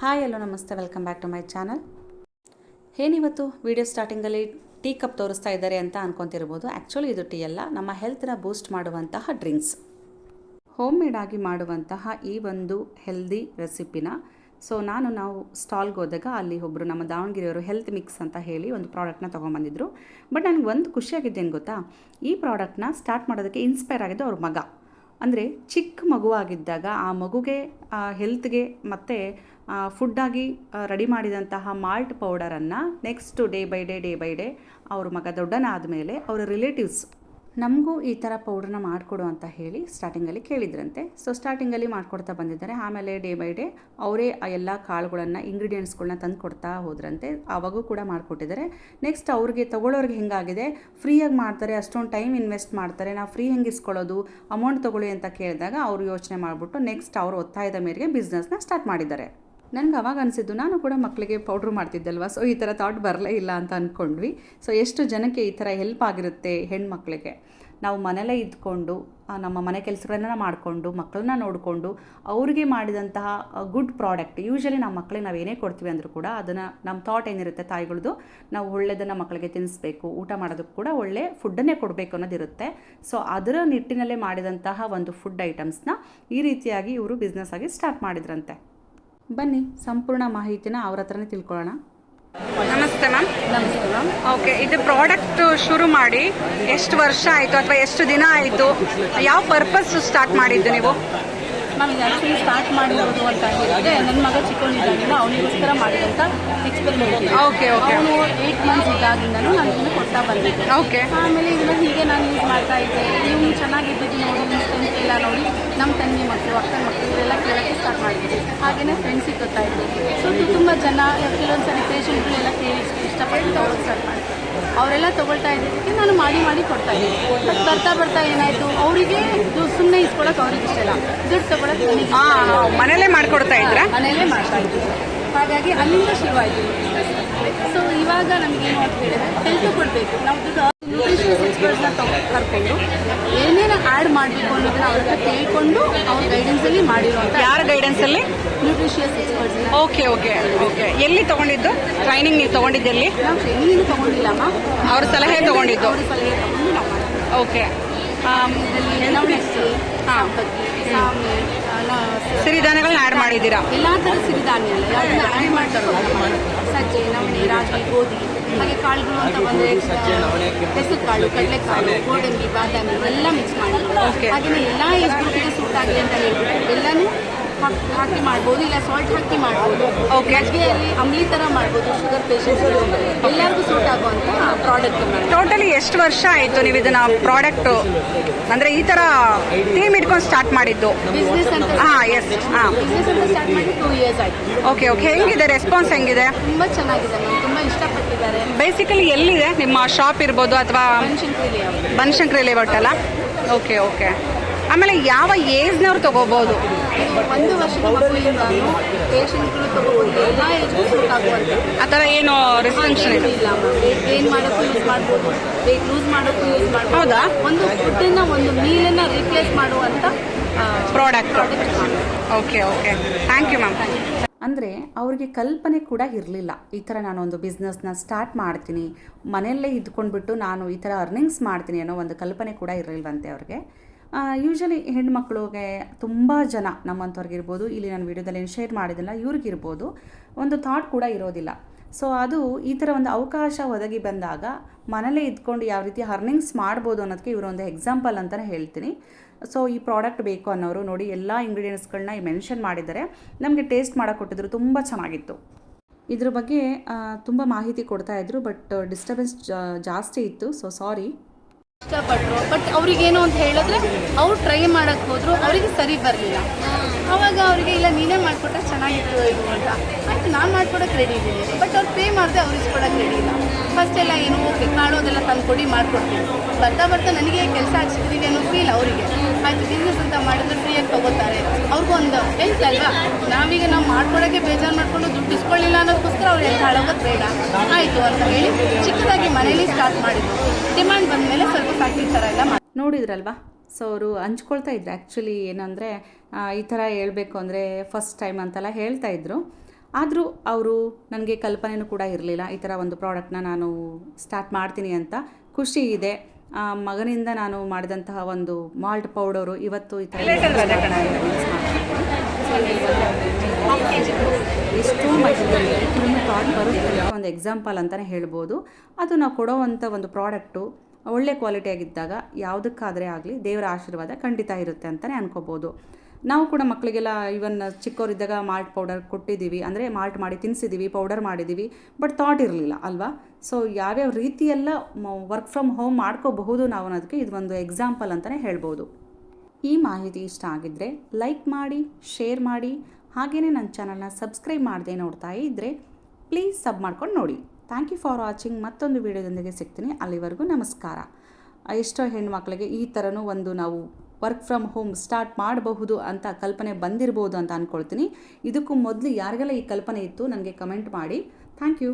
Hi hello ನಮಸ್ತೆ, welcome back to my channel. ಏನಿವತ್ತು video ಸ್ಟಾರ್ಟಿಂಗಲ್ಲಿ ಟೀ ಕಪ್ ತೋರಿಸ್ತಾ ಇದ್ದಾರೆ ಅಂತ ಅನ್ಕೊತಿರ್ಬೋದು. ಆ್ಯಕ್ಚುಲಿ ಇದು ಟೀ ಅಲ್ಲ, ನಮ್ಮ ಹೆಲ್ತ್ನ ಬೂಸ್ಟ್ ಮಾಡುವಂತಹ ಡ್ರಿಂಕ್ಸ್. ಹೋಮ್ ಮೇಡ್ ಆಗಿ ಮಾಡುವಂತಹ ಈ ಒಂದು ಹೆಲ್ದಿ ರೆಸಿಪಿನ ನಾವು ಸ್ಟಾಲ್ಗೆ ಹೋದಾಗ ಅಲ್ಲಿ ಒಬ್ಬರು ನಮ್ಮ ದಾವಣಗೆರೆಯವರು ಹೆಲ್ತ್ ಮಿಕ್ಸ್ ಅಂತ ಹೇಳಿ ಒಂದು ಪ್ರಾಡಕ್ಟ್ನ ತೊಗೊಂಬಂದಿದ್ರು. ಬಟ್ ನನಗೆ ಒಂದು ಖುಷಿಯಾಗಿದ್ದೇನು ಗೊತ್ತಾ, ಈ ಪ್ರಾಡಕ್ಟ್ನ ಸ್ಟಾರ್ಟ್ ಮಾಡೋದಕ್ಕೆ ಇನ್ಸ್ಪೈರ್ ಆಗಿದ್ದು ಅವ್ರ ಮಗ. ಅಂದರೆ ಚಿಕ್ಕ ಮಗುವಾಗಿದ್ದಾಗ ಆ ಮಗುಗೆ ಹೆಲ್ತ್ಗೆ ಮತ್ತು ಫುಡ್ಡಾಗಿ ರೆಡಿ ಮಾಡಿದಂತಹ ಮಾಲ್ಟ್ ಪೌಡರನ್ನು ನೆಕ್ಸ್ಟ್ ಡೇ ಬೈ ಡೇ ಅವ್ರ ಮಗ ದೊಡ್ಡನಾದ ಮೇಲೆ ಅವರ ರಿಲೇಟಿವ್ಸ್ ನಮಗೂ ಈ ಥರ ಪೌಡ್ರನ್ನ ಮಾಡಿಕೊಡು ಅಂತ ಹೇಳಿ ಸ್ಟಾರ್ಟಿಂಗಲ್ಲಿ ಕೇಳಿದ್ರಂತೆ. ಸ್ಟಾರ್ಟಿಂಗಲ್ಲಿ ಮಾಡಿಕೊಡ್ತಾ ಬಂದಿದ್ದಾರೆ. ಆಮೇಲೆ ಡೇ ಬೈ ಡೇ ಅವರೇ ಆ ಎಲ್ಲ ಕಾಳುಗಳನ್ನು ಇಂಗ್ರೀಡಿಯೆಂಟ್ಸ್ಗಳನ್ನ ತಂದು ಕೊಡ್ತಾ ಹೋದ್ರಂತೆ. ಆವಾಗೂ ಕೂಡ ಮಾಡಿಕೊಟ್ಟಿದ್ದಾರೆ. ನೆಕ್ಸ್ಟ್ ಅವ್ರಿಗೆ ತೊಗೊಳ್ಳೋರಿಗೆ ಹೆಂಗಾಗಿದೆ, ಫ್ರೀಯಾಗಿ ಮಾಡ್ತಾರೆ, ಅಷ್ಟೊಂದು ಟೈಮ್ ಇನ್ವೆಸ್ಟ್ ಮಾಡ್ತಾರೆ, ನಾವು ಫ್ರೀ ಹೆಂಗೆ ಇಸ್ಕೊಳ್ಳೋದು, ಅಮೌಂಟ್ ತೊಗೊಳ್ಳಿ ಅಂತ ಕೇಳಿದಾಗ ಅವರು ಯೋಚನೆ ಮಾಡಿಬಿಟ್ಟು ನೆಕ್ಸ್ಟ್ ಅವ್ರ ಒತ್ತಾಯದ ಮೇರೆಗೆ ಬಿಸ್ನೆಸ್ನ ಸ್ಟಾರ್ಟ್ ಮಾಡಿದ್ದಾರೆ. ನನಗೆ ಅವಾಗ ಅನಿಸಿದ್ದು, ನಾನು ಕೂಡ ಮಕ್ಕಳಿಗೆ ಪೌಡ್ರ್ ಮಾಡ್ತಿದ್ದಲ್ವ, ಈ ಥರ ಥಾಟ್ ಬರಲೇ ಇಲ್ಲ ಅಂತ ಅಂದ್ಕೊಂಡ್ವಿ. ಎಷ್ಟು ಜನಕ್ಕೆ ಈ ಥರ ಹೆಲ್ಪ್ ಆಗಿರುತ್ತೆ ಹೆಣ್ಮಕ್ಳಿಗೆ. ನಾವು ಮನೆಯಲ್ಲೇ ಇದ್ಕೊಂಡು ನಮ್ಮ ಮನೆ ಕೆಲಸಗಳನ್ನ ಮಾಡಿಕೊಂಡು ಮಕ್ಕಳನ್ನ ನೋಡಿಕೊಂಡು ಅವ್ರಿಗೆ ಮಾಡಿದಂತಹ ಗುಡ್ ಪ್ರಾಡಕ್ಟ್. ಯೂಶ್ವಲಿ ನಮ್ಮ ಮಕ್ಕಳಿಗೆ ನಾವು ಏನೇ ಕೊಡ್ತೀವಿ ಅಂದರೂ ಕೂಡ ಅದನ್ನು ನಮ್ಮ ಥಾಟ್ ಏನಿರುತ್ತೆ ತಾಯಿಗಳದ್ದು, ನಾವು ಒಳ್ಳೆಯದನ್ನು ಮಕ್ಕಳಿಗೆ ತಿನ್ನಿಸ್ಬೇಕು, ಊಟ ಮಾಡೋದಕ್ಕೆ ಕೂಡ ಒಳ್ಳೆ ಫುಡ್ಡನ್ನೇ ಕೊಡಬೇಕು ಅನ್ನೋದಿರುತ್ತೆ. ಅದರ ನಿಟ್ಟಿನಲ್ಲೇ ಮಾಡಿದಂತಹ ಒಂದು ಫುಡ್ ಐಟಮ್ಸ್ನ ಈ ರೀತಿಯಾಗಿ ಇವರು ಬಿಸ್ನೆಸ್ ಆಗಿ ಸ್ಟಾರ್ಟ್ ಮಾಡಿದ್ರಂತೆ. ಬನ್ನಿ ಸಂಪೂರ್ಣ ಮಾಹಿತಿನ ಅವ್ರ ಹತ್ರನೇ ತಿಳ್ಕೊಳ್ಳೋಣ. ನಮಸ್ತೆ ಮ್ಯಾಮ್. ನಮಸ್ತೆ ಮ್ಯಾಮ್. ಓಕೆ, ಇದು ಪ್ರಾಡಕ್ಟ್ ಶುರು ಮಾಡಿ ಎಷ್ಟು ವರ್ಷ ಆಯಿತು ಅಥವಾ ಎಷ್ಟು ದಿನ ಆಯಿತು? ಯಾವ ಪರ್ಪಸ್ ಸ್ಟಾರ್ಟ್ ಮಾಡಿದ್ದು ನೀವು? ಮ್ಯಾಮ್, ಇದು ಆ್ಯಕ್ಚುಲಿ ಸ್ಟಾರ್ಟ್ ಮಾಡಿರೋದು ಅಂತ ಹೇಳಿದ್ರೆ ನನ್ನ ಮಗ ಚಿಕ್ಕವನಿದ್ದಾಗಿಂದ ಅವನಿಗೋಸ್ಕರ ಮಾಡಿದಂಥ ಎಕ್ಸ್ಪೆರಿಮೆಂಟ್. Okay okay. ಅವನು 8 ಮಂತ್ಸ್ ಇದ್ದಾಗಿಂದನೂ ನಾನು ಇದನ್ನು ಕೊಡ್ತಾ ಬಂದಿದ್ದೆ. ಓಕೆ. ಆಮೇಲೆ ಇದನ್ನು ಹೀಗೆ ನಾನು ಯೂಸ್ ಮಾಡ್ತಾ ಇದ್ದೆ. ನೀವು ಚೆನ್ನಾಗಿದ್ದು ನೋಡಿ, ನಿಮ್ಮ ಫ್ರೆಂಡ್ಸ್ ಎಲ್ಲ ನೋಡಿ ನಮ್ಮ ತಂಗಿ ಮಕ್ಕಳು, ಅಕ್ಕನ ಮಕ್ಕಳು ಇವರೆಲ್ಲ ಕೇಳೋಕ್ಕೆ ಸ್ಟಾರ್ಟ್ ಮಾಡಿದ್ವಿ. ಹಾಗೆಯೇ ಫ್ರೆಂಡ್ಸಿಗೆ ಗೊತ್ತಾಯಿತು. ಇದು ತುಂಬ ಜನ ಕೆಲವೊಂದು ಸರಿ ಪೇಷಂಟ್ಗಳೆಲ್ಲ ಕೇಳಿ ಇಷ್ಟಪಟ್ಟು ತೊಗೊಳ್ಳೋದು ಸ್ಟಾರ್ಟ್ ಮಾಡಿದ್ರು. ಅವರೆಲ್ಲ ತೊಗೊಳ್ತಾ ಇದ್ದಕ್ಕೆ ನಾನು ಮಾಡಿ ಕೊಡ್ತಾ ಇದ್ದೆ. ಬಟ್ ಬರ್ತಾ ಏನಾಯಿತು, ಅವರಿಗೆ ಸುಮ್ಮನೆ ಇಸ್ಕೊಳ್ಳೋಕೆ ಅವ್ರಿಗೆ ಇಷ್ಟ ಇಲ್ಲ, ದುಡ್ಡು ತೊಗೊಳಕ್ಕೆ ಮನೇಲೇ ಮಾಡಿಕೊಡ್ತಾ ಇದ್ರಾ? ಮನೆಯಲ್ಲೇ ಮಾಡ್ತಾ ಇದ್ವಿ. ಹಾಗಾಗಿ ಅಲ್ಲಿಂದ ಶುರುವಾಯಿತು. ಇವಾಗ ನಮಗೇನು ಅಂತ ಹೇಳಿದ್ರೆ ಹೆಲ್ತ್ ಕೊಡಬೇಕು. ನಾವು ನ್ಯೂಟ್ರಿಷಿಯಸ್ ಎಕ್ಸ್ಪರ್ಟ್ಸ್ನ ಕರ್ಕೊಂಡು ಏನೇನು ಆ್ಯಡ್ ಮಾಡಬೇಕು ಅನ್ನೋದನ್ನ ಅವ್ರ ಹತ್ರ ತಿಳ್ಕೊಂಡು ಅವ್ರ ಗೈಡೆನ್ಸಲ್ಲಿ ಮಾಡಿರುವಂಥ. ಯಾರ ಗೈಡೆನ್ಸಲ್ಲಿ? Nutritious experts. Okay okay okay. ಎಲ್ಲಿ ತೊಗೊಂಡಿದ್ದು ಟ್ರೈನಿಂಗ್? ನೀವು ತೊಗೊಂಡಿದ್ದು ಎಲ್ಲಿ? ನಾವು ಟ್ರೈನಿಂಗ್ ತೊಗೊಂಡಿಲ್ಲಮ್ಮ, ಅವ್ರ ಸಲಹೆ ತೊಗೊಂಡಿದ್ದು. ಅವ್ರ ಸಲಹೆ ತೊಗೊಂಡು ನಾವು ಮಾಡಿದ್ವಿ. ಓಕೆ. ನವಣಕ್ಕಿ, ಸಾಂಪಕ್ಕಿ, ಸಾಮೆ, ಸಿರಿಧಾನ್ಯಗಳನ್ನ ಆ್ಯಡ್ ಮಾಡಿದ್ದೀರಾ? ಎಲ್ಲ ಥರದ ಸಿರಿಧಾನ್ಯ ಎಲ್ಲ ಅದನ್ನ ಆ್ಯಡ್ ಮಾಡ್ತಾರೆ. ಸಜ್ಜೆ, ನವಣೆ, ರಾಗಿ, ಗೋಧಿ, ಹಾಗೆ ಕಾಳುಗಳು ಅಂತ ಬಂದರೆ ಹೆಸರು ಕಾಳು, ಕಡಲೆಕಾಳು, ಗೋಡಂಬಿ, ಬಾದಾಮಿ ಎಲ್ಲ ಮಿಕ್ಸ್ ಮಾಡಿ ಹಾಗೆಯೇ ಎಲ್ಲ ಏಜ್ ಗ್ರೂಪಿಗೆ ಸೂಟ್ ಆಗಲಿ ಅಂತ ಹೇಳ್ಬಿಟ್ಟು ಎಲ್ಲನೂ ಹಾಕಿ ಮಾಡ್ಬೋದು, ಇಲ್ಲ ಸಾಲ್ಟ್ ಹಾಕಿ ಮಾಡ್ಬೋದು. ಗಜ್ಗೆಯಲ್ಲಿ ಅಂಬ್ಲಿ ಥರ ಮಾಡ್ಬೋದು. ಶುಗರ್ ಪೇಷಂಟ್ಸ್ಗಳು ಎಲ್ಲರಿಗೂ ಸೂಟ್ ಆಗುವಂಥ ಪ್ರಾಡಕ್ಟ್. ಟೋಟಲಿ ಎಷ್ಟು ವರ್ಷ ಆಯಿತು ನೀವು ಇದನ್ನ ಪ್ರಾಡಕ್ಟು ಅಂದರೆ ಈ ಥರ ಥೀಮ್ ಇಟ್ಕೊಂಡು ಸ್ಟಾರ್ಟ್ ಮಾಡಿದ್ದು? ಬಿಸ್ನೆಸ್ ಅಂತ ಎಸ್ ಬಿಸ್ನೆಸ್ ಅಂತ ಸ್ಟಾರ್ಟ್ ಮಾಡಿ 2 years ಆಯಿತು. Okay okay. ಹೆಂಗಿದೆ ರೆಸ್ಪಾನ್ಸ್? ಹೆಂಗಿದೆ? ತುಂಬ ಚೆನ್ನಾಗಿದೆ ಮ್ಯಾಮ್, ತುಂಬ ಇಷ್ಟಪಟ್ಟಿದ್ದಾರೆ. ಬೇಸಿಕಲಿ ಎಲ್ಲಿದೆ ನಿಮ್ಮ ಶಾಪ್ ಇರ್ಬೋದು ಅಥವಾ? ಬನಶಂಕರಿ ಲೇಔಟ್ ಅಲ್ಲ? Okay okay. ಆಮೇಲೆ ಯಾವ ಏಜ್ನವ್ರು ತೊಗೋಬೋದು? 1 ವರ್ಷದ ಮಗುವಿಂದಾನು ಪೇಷಂಟ್ಗಳು ತೊಗೋಬೋದು, ಎಲ್ಲ ಏಜ್ಗೂ ಸೂಟ್ ಆಗುವಂಥ. ಆ ಥರ ಏನು ರೆಸ್ಟ್ರಿಕ್ಷನ್ ಇಲ್ಲ ಮ್ಯಾಮ್. ವೇಟ್ ಗೇನ್ ಮಾಡೋಕ್ಕೂ ಯೂಸ್ ಮಾಡ್ಬೋದು, ವೇಟ್ ಲೂಸ್ ಮಾಡೋಕ್ಕೂ ಯೂಸ್ ಮಾಡ್ಬೋದು. ಹೌದಾ? ಒಂದು ಫುಡ್ಡನ್ನು, ಒಂದು ಮೀಲನ್ನು ರೀಪ್ಲೇಸ್ ಮಾಡುವಂಥ product. Okay okay. Thank you ma'am. ಅಂದರೆ ಅವ್ರಿಗೆ ಕಲ್ಪನೆ ಕೂಡ ಇರಲಿಲ್ಲ, ಈ ಥರ ನಾನೊಂದು ಬಿಸ್ನೆಸ್ನ ಸ್ಟಾರ್ಟ್ ಮಾಡ್ತೀನಿ, ಮನೆಯಲ್ಲೇ ಇದ್ಕೊಂಡ್ಬಿಟ್ಟು ನಾನು ಈ ಥರ ಅರ್ನಿಂಗ್ಸ್ ಮಾಡ್ತೀನಿ ಅನ್ನೋ ಒಂದು ಕಲ್ಪನೆ ಕೂಡ ಇರಲಿಲ್ವಂತೆ ಅವ್ರಿಗೆ. ಯೂಶ್ವಲಿ ಹೆಣ್ಮಕ್ಳಿಗೆ ತುಂಬ ಜನ ನಮ್ಮಂಥವ್ರಿಗಿರ್ಬೋದು, ಇಲ್ಲಿ ನಾನು ವೀಡಿಯೋದಲ್ಲಿ ಏನು ಶೇರ್ ಮಾಡಿದಿಲ್ಲ ಇವ್ರಿಗಿರ್ಬೋದು, ಒಂದು ಥಾಟ್ ಕೂಡ ಇರೋದಿಲ್ಲ. ಅದು ಈ ಥರ ಒಂದು ಅವಕಾಶ ಒದಗಿ ಬಂದಾಗ ಮನೇಲೇ ಇದ್ಕೊಂಡು ಯಾವ ರೀತಿ ಅರ್ನಿಂಗ್ಸ್ ಮಾಡ್ಬೋದು ಅನ್ನೋದಕ್ಕೆ ಇವರೊಂದು ಎಕ್ಸಾಂಪಲ್ ಅಂತಲೇ ಹೇಳ್ತೀನಿ. ಈ ಪ್ರಾಡಕ್ಟ್ ಬೇಕು ಅನ್ನೋರು ನೋಡಿ ಎಲ್ಲ ಇಂಗ್ರೀಡಿಯೆಂಟ್ಸ್ಗಳನ್ನ ಮೆನ್ಷನ್ ಮಾಡಿದ್ದಾರೆ. ನಮಗೆ ಟೇಸ್ಟ್ ಮಾಡೋಕೆ ಕೊಟ್ಟಿದ್ರು, ತುಂಬ ಚೆನ್ನಾಗಿತ್ತು. ಇದ್ರ ಬಗ್ಗೆ ತುಂಬ ಮಾಹಿತಿ ಕೊಡ್ತಾಯಿದ್ರು, ಬಟ್ ಡಿಸ್ಟರ್ಬೆನ್ಸ್ ಜಾಸ್ತಿ ಇತ್ತು, ಸಾರಿ. ಇಷ್ಟಪಟ್ಟರು. ಬಟ್ ಅವ್ರಿಗೇನು ಅಂತ ಹೇಳಿದ್ರೆ ಅವ್ರು ಟ್ರೈ ಮಾಡೋಕ್ಕೆ ಹೋದರು, ಅವರಿಗೆ ಸರಿ ಬರಲಿಲ್ಲ. ಆವಾಗ ಅವರಿಗೆ ಇಲ್ಲ ನೀನೇ ಮಾಡಿಕೊಟ್ರೆ ಚೆನ್ನಾಗಿತ್ತು ಇದು ಅಂತ. ಆಯಿತು, ನಾನು ಮಾಡ್ಕೊಡೋಕ್ಕೆ ರೆಡಿ ಇದ್ದೀನಿ. ಬಟ್ ಅವ್ರು ಪೇ ಮಾಡಿದೆ, ಅವ್ರು ಇಸ್ಕೊಡೋಕ್ಕೆ ರೆಡಿ ಇಲ್ಲ. ಫಸ್ಟ್ ಎಲ್ಲ ಏನು ಓಕೆ ಕಾಳೋದೆಲ್ಲ ತಂದುಕೊಡಿ ಮಾಡ್ಕೊಡ್ತೀನಿ. ಬರ್ತಾ ನನಗೆ ಕೆಲಸ ಹಚ್ಚಿದ್ದೀವಿ ಅನ್ನೋ ಫೀಲ್ ಅವರಿಗೆ. ಆಯಿತು, ಬಿಸ್ನೆಸ್ ಅಂತ ಮಾಡಿದ್ರೆ ಫ್ರೀಯಾಗಿ ತೊಗೋತಾರೆ. ಅವ್ರಿಗೂ ಒಂದು ಹೆಲ್ತ್ ಅಲ್ವಾ. ನಾವೀಗ ನಾವು ಮಾಡ್ಕೊಡೋಕ್ಕೆ ಬೇಜಾರು ಮಾಡಿಕೊಂಡು ದುಡ್ಡು ಇಸ್ಕೊಳ್ಳಿಲ್ಲ ಅನ್ನೋದಕ್ಕೋಸ್ಕರ ಅವ್ರು ಹೆಲ್ತ್ ಹಾಳೋಗೋದು ಬೇಡ ಆಯಿತು ಅಂತ ಹೇಳಿ ಚಿಕ್ಕದಾಗಿ ಮನೇಲಿ ಸ್ಟಾರ್ಟ್ ಮಾಡಿದ್ರು. ಡಿಮ್ಯಾಂಡ್ ಬಂದ ಮೇಲೆ ಸ್ವಲ್ಪ ಫ್ಯಾಕ್ಟ್ರಿ ಥರ ಎಲ್ಲ ನೋಡಿದ್ರಲ್ವಾ. ಅವರು ಹಂಚ್ಕೊಳ್ತಾ ಇದ್ರು. ಆ್ಯಕ್ಚುಲಿ ಏನಂದರೆ ಈ ಥರ ಹೇಳಬೇಕು ಅಂದರೆ ಫಸ್ಟ್ ಟೈಮ್ ಅಂತೆಲ್ಲ ಹೇಳ್ತಾಯಿದ್ರು. ಆದರೂ ಅವರು ನನಗೆ ಕಲ್ಪನೆಯೂ ಕೂಡ ಇರಲಿಲ್ಲ ಈ ಥರ ಒಂದು ಪ್ರಾಡಕ್ಟ್ನ ನಾನು ಸ್ಟಾರ್ಟ್ ಮಾಡ್ತೀನಿ ಅಂತ. ಖುಷಿ ಇದೆ. ಮಗನಿಂದ ನಾನು ಮಾಡಿದಂತಹ ಒಂದು ಮಾಲ್ಟ್ ಪೌಡರು ಇವತ್ತು ಈ ಥರ ಎಷ್ಟೋ ಮಟ್ಟಿಗೆ ಪ್ರಾಡಕ್ಟ್ ಬರುತ್ತೆ ಒಂದು ಎಕ್ಸಾಂಪಲ್ ಅಂತಲೇ ಹೇಳ್ಬೋದು. ಅದು ನಾವು ಕೊಡೋವಂಥ ಒಂದು ಪ್ರಾಡಕ್ಟು ಒಳ್ಳೆ ಕ್ವಾಲಿಟಿಯಾಗಿದ್ದಾಗ ಯಾವುದಕ್ಕಾದರೆ ಆಗಲಿ ದೇವರ ಆಶೀರ್ವಾದ ಖಂಡಿತ ಇರುತ್ತೆ ಅಂತಲೇ ಅನ್ಕೋಬೋದು. ನಾವು ಕೂಡ ಮಕ್ಕಳಿಗೆಲ್ಲ ಇವನ್ ಚಿಕ್ಕವರಿದ್ದಾಗ ಮಾಲ್ಟ್ ಪೌಡರ್ ಕೊಟ್ಟಿದ್ದೀವಿ, ಅಂದರೆ ಮಾಲ್ಟ್ ಮಾಡಿ ತಿನ್ನಿಸಿದ್ದೀವಿ, ಪೌಡರ್ ಮಾಡಿದ್ದೀವಿ, ಬಟ್ ಥಾಟ್ ಇರಲಿಲ್ಲ ಅಲ್ವಾ. ಸೊ ಯಾವ್ಯಾವ ರೀತಿಯೆಲ್ಲ ವರ್ಕ್ ಫ್ರಮ್ ಹೋಮ್ ಮಾಡ್ಕೋಬಹುದು ನಾವು ಅನ್ನೋದಕ್ಕೆ ಇದು ಒಂದು ಎಕ್ಸಾಂಪಲ್ ಅಂತಲೇ ಹೇಳ್ಬೋದು. ಈ ಮಾಹಿತಿ ಇಷ್ಟ ಆಗಿದ್ದರೆ ಲೈಕ್ ಮಾಡಿ, ಶೇರ್ ಮಾಡಿ, ಹಾಗೆಯೇ ನನ್ನ ಚಾನಲ್ನ ಸಬ್ಸ್ಕ್ರೈಬ್ ಮಾಡದೆ ನೋಡ್ತಾ ಇದ್ದರೆ ಪ್ಲೀಸ್ ಸಬ್ ಮಾಡ್ಕೊಂಡು ನೋಡಿ. Thank you for watching. ಮತ್ತೊಂದು ವಿಡಿಯೋದೊಂದಿಗೆ ಸಿಗ್ತೀನಿ. ಅಲ್ಲಿವರೆಗೂ ನಮಸ್ಕಾರ. ಎಷ್ಟೋ ಹೆಣ್ಮಕ್ಳಿಗೆ ಈ ಥರನೂ ಒಂದು ನಾವು ವರ್ಕ್ ಫ್ರಮ್ ಹೋಮ್ ಸ್ಟಾರ್ಟ್ ಮಾಡಬಹುದು ಅಂತ ಕಲ್ಪನೆ ಬಂದಿರ್ಬೋದು ಅಂತ ಅಂದ್ಕೊಳ್ತೀನಿ. ಇದಕ್ಕೂ ಮೊದಲು ಯಾರಿಗೆಲ್ಲ ಈ ಕಲ್ಪನೆ ಇತ್ತು ನನಗೆ ಕಮೆಂಟ್ ಮಾಡಿ. Thank you.